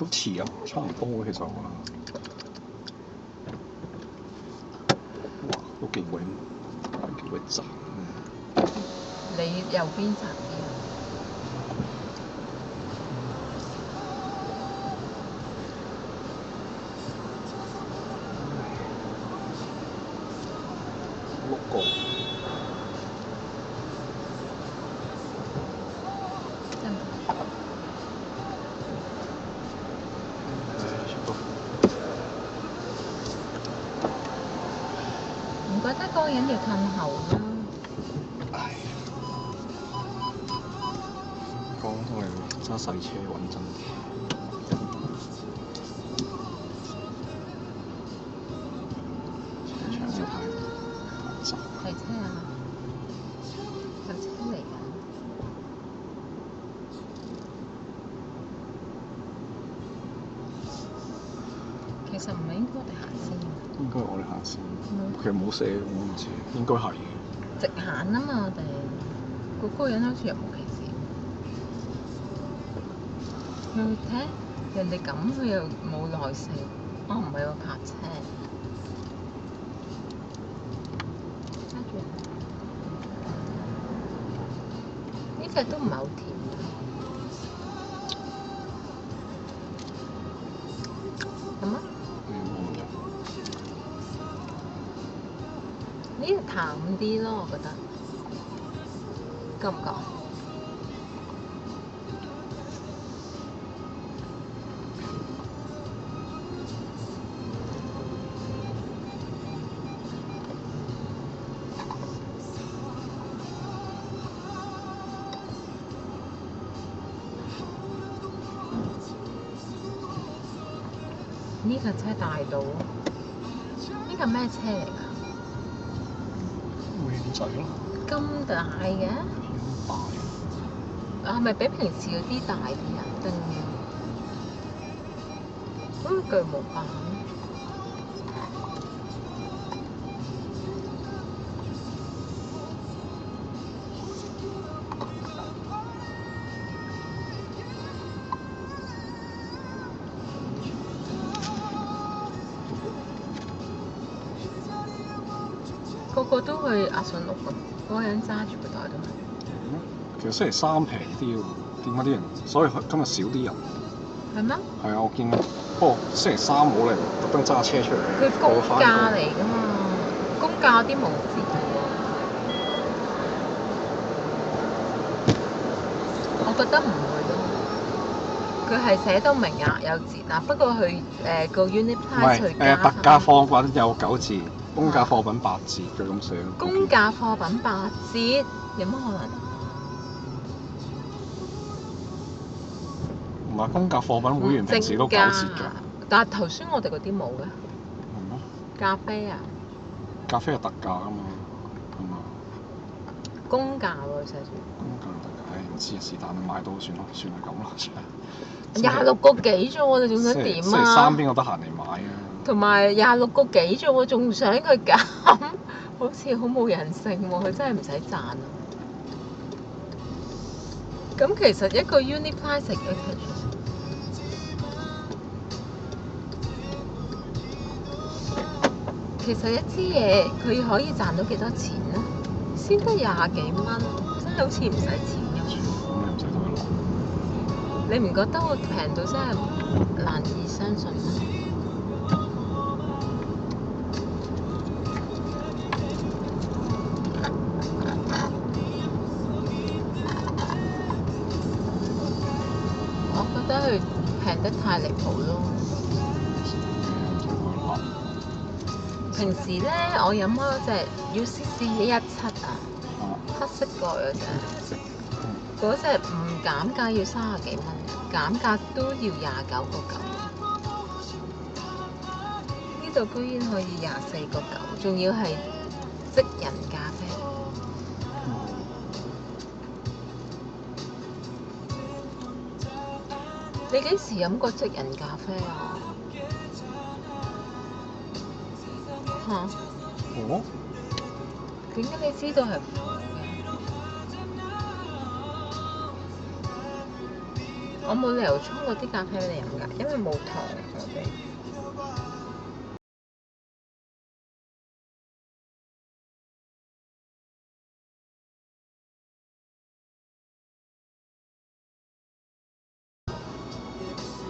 都似啊，差唔多其實我覺得。哇，都幾鬼雜。你右邊雜啲啊？6個。唔覺得嗰個人要褪後啦。唉，講都係揸細車穩陣啲。車場太雜。係車啊！有車嚟緊。其實唔係應該我哋行先嘅。應該我哋行先。其實冇寫，我唔知，應該係嘅。直行啊嘛，我哋嗰個人好似若無其事。佢睇人哋咁，佢又冇耐性。哦，唔係喎，泊車。揸住。呢隻都唔係好甜。咁啊？呢個淡啲咯，我覺得。覺唔覺？呢架車大到，呢架咩車嚟㗎？會仔咯。咁大嘅？大。係咪比平時嗰啲大啲啊？定好似巨無霸咁？個個都去阿信屋㗎，嗰個人揸住個袋都係。其實星期三平啲喎，點解啲人？所以今日少啲人。係咩？係啊，我見。不過星期三冇嚟特登揸車出嚟。佢公價嚟㗎嘛，公價啲冇折嘅喎。我覺得唔會咯。佢係寫到明額有折啊，不過佢個 unit price 佢加。特價貨品有9折，公價貨品8折，佢咁寫。公價貨品8折，有乜可能？唔係公價貨品會員平時都9折㗎。但係頭先我哋嗰啲冇嘅。係咩？咖啡啊？咖啡係特價啊嘛，係嘛？公價喎，寫住。公價特價，唔知啊，是但你買到算咯，算係咁咯，真係。26個幾啫喎，你仲想點啊？星期三邊個得閒嚟買啊？同埋26個幾啫喎，仲想佢減，好似好冇人性喎！佢真係唔使賺啊！咁其實一個 unit price 係幾多？其實一支嘢佢可以賺到幾多錢咧？先得20幾蚊，真係好似唔使錢咁。咁你唔使同佢攞。你唔覺得會平到真係難以相信咩？我覺得佢平得太離譜咯。平時咧，我飲開嗰隻 UCC 117啊，黑色蓋嗰隻，嗰隻唔減價要30幾蚊，減價都要29個9。呢度居然可以24個9，仲要係即人咖啡。你幾時飲過即人咖啡啊？嚇？哦？點解你知道係苦嘅？我冇理由沖嗰啲咖啡俾你飲㗎，因為冇糖我哋。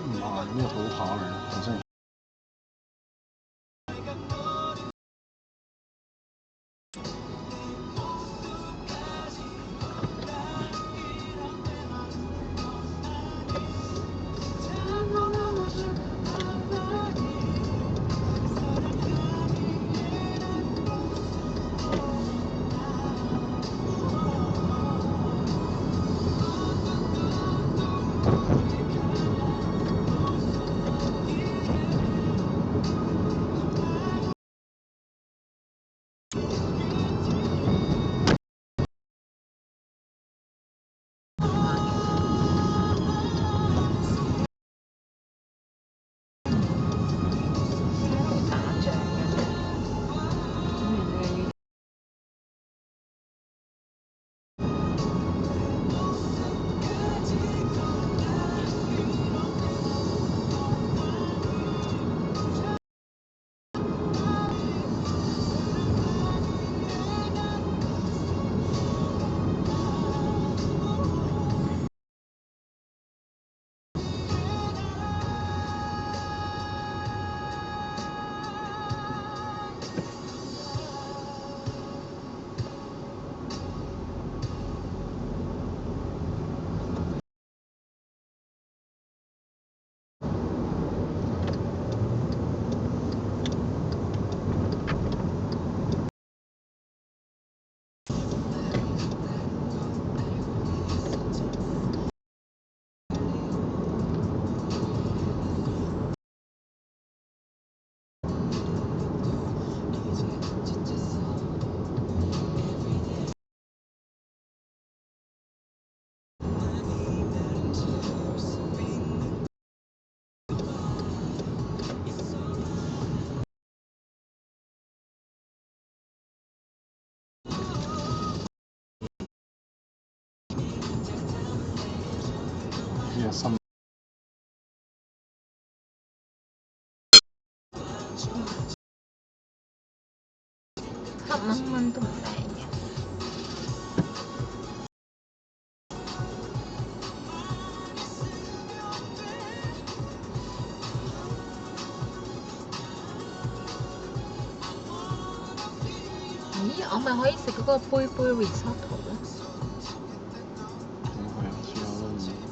唔係呢個土扒嚟嘅，頭先。呢個新黑蚊蚊都唔靚嘅。咦，我咪可以食嗰個杯杯 risotto 咯。係啊，試下啦。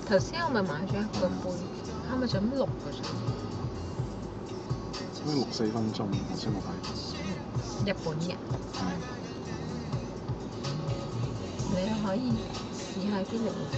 頭先我咪買咗一個杯，係咪就咁6個啫？好似6、4分鐘，我先冇睇。日本嘅。你可以試下啲零食。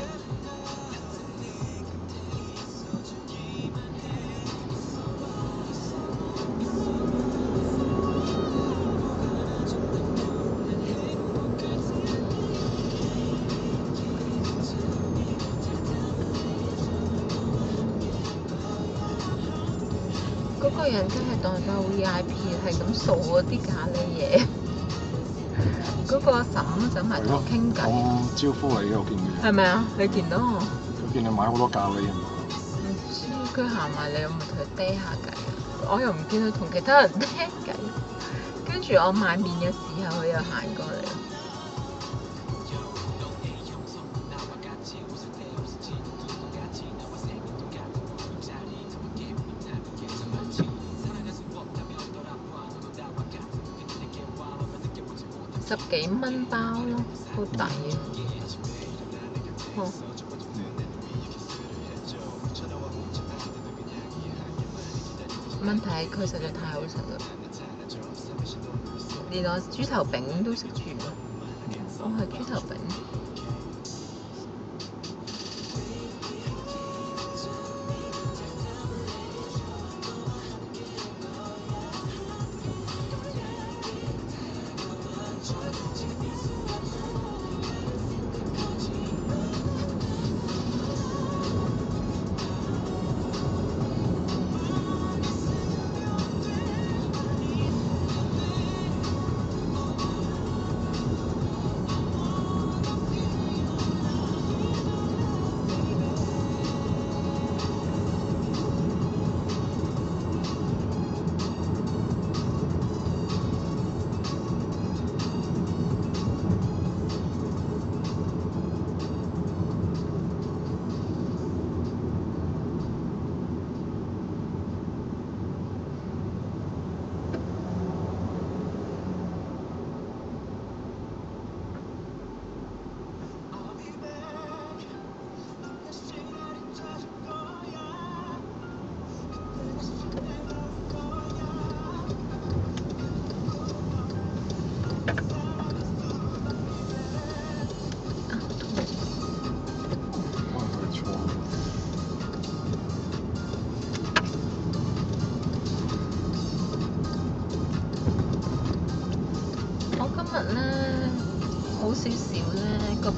嗰個人真係當咗 VIP，係咁掃嗰啲咖喱嘢。嗰個阿嬸走埋同我傾偈。我招呼你嘅，我見佢。係咪啊？你見到我？佢見你買好多咖喱係嘛？唔知佢行埋嚟，我咪同佢嗲下偈。我又唔見佢同其他人嗲偈。跟住我買麵嘅時候，佢又行過嚟。10幾蚊包咯，好抵啊！問題係佢實在太好食啦，連我豬頭餅都食住。我係豬頭餅。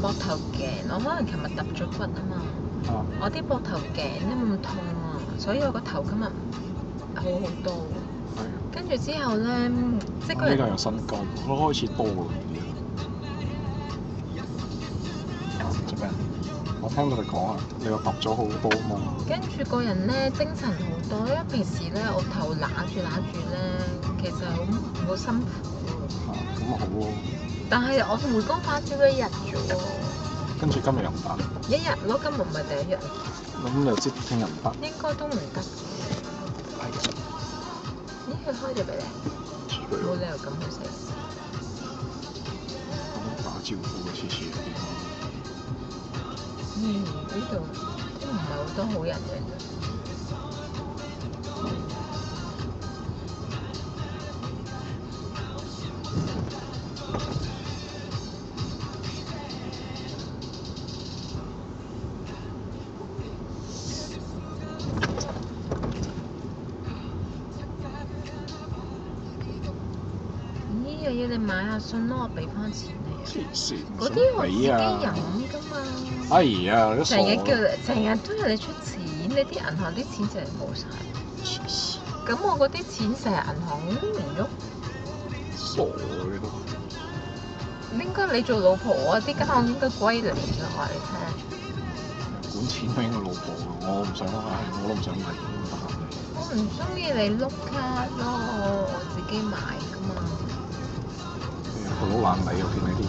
膊頭頸，我可能琴日揼咗骨啊嘛。我啲膊頭頸都冇咁痛啊，所以我個頭今日好好多。跟住之後咧，即係個人。呢個有新高，都開始多啦。做咩？我聽到你講啊，你話揼咗好多嘛。跟住個人咧精神好多，因為平時咧我頭揦住咧，其實好辛苦。咁啊好喎。但係我回光返照一日啫喎。跟住今日又唔得。一日咯，今日唔係第一日。咁又知聽日唔得？應該都唔得嘅。咦？佢開咗俾你？冇理由咁好食。打招呼嘅次次有啲。呢度都唔係好多好人嘅。咦？又要你買下信咯，我俾翻錢你。黐線！嗰啲我自己飲㗎嘛。哎呀！成日都要你出錢，你啲銀行啲錢就係冇晒。咁我嗰啲錢成日銀行唔喐。傻嘅都。應該你做老婆啊，啲家項應該歸你㗎，我話你聽。管錢都應該老婆啊，我唔想我都唔想買咁得閒。我唔中意你碌卡咯，我自己買㗎嘛。副佬懶理，我見你啲。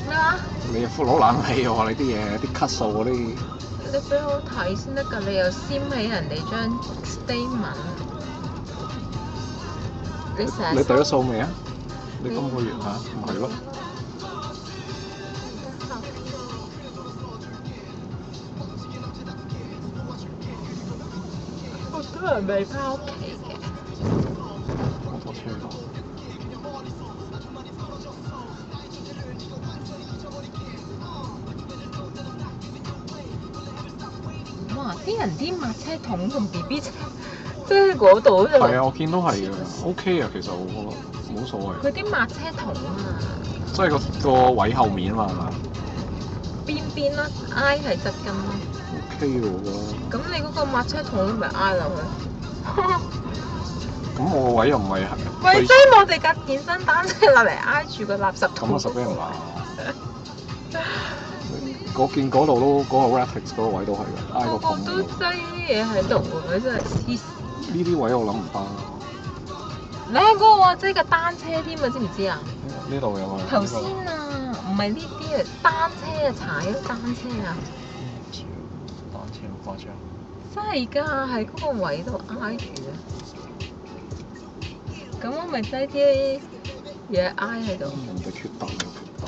咩話？你副佬懶理，我話你啲嘢，啲卡數嗰啲。你俾我睇先得㗎，你又掀起人哋張 statement。你對咗數未啊？你今個月嚇唔係咯？我都係未翻屋企嘅。我坐車咯。哇！啲人啲抹車桶同 BB 車都喺嗰度。係啊，我見到係啊 ，OK 啊，其實我覺得冇所謂。佢啲抹車桶啊，即係個位後面啊嘛，係嘛？邊啦，挨係側根咯。OK 喎，我覺得。咁你嗰個抹車桶咪挨落去？咁我個位又唔係。喂，所以我哋架健身單車落嚟挨住個垃圾桶。咁啊，實俾人鬧。我見嗰度都嗰個 Rapix 嗰個位都係嘅，挨個桶。我都擠啲嘢喺度喎，真係黐線。呢啲位我諗唔翻。你喺嗰個喎，擠個單車添啊，知唔知啊？呢度有啊。頭先啊，唔係呢啲啊，單車啊，踩單車啊。單車好誇張。真係㗎，喺嗰個位度挨住啊！咁我咪擠啲嘢挨喺度。人哋決鬥有決鬥。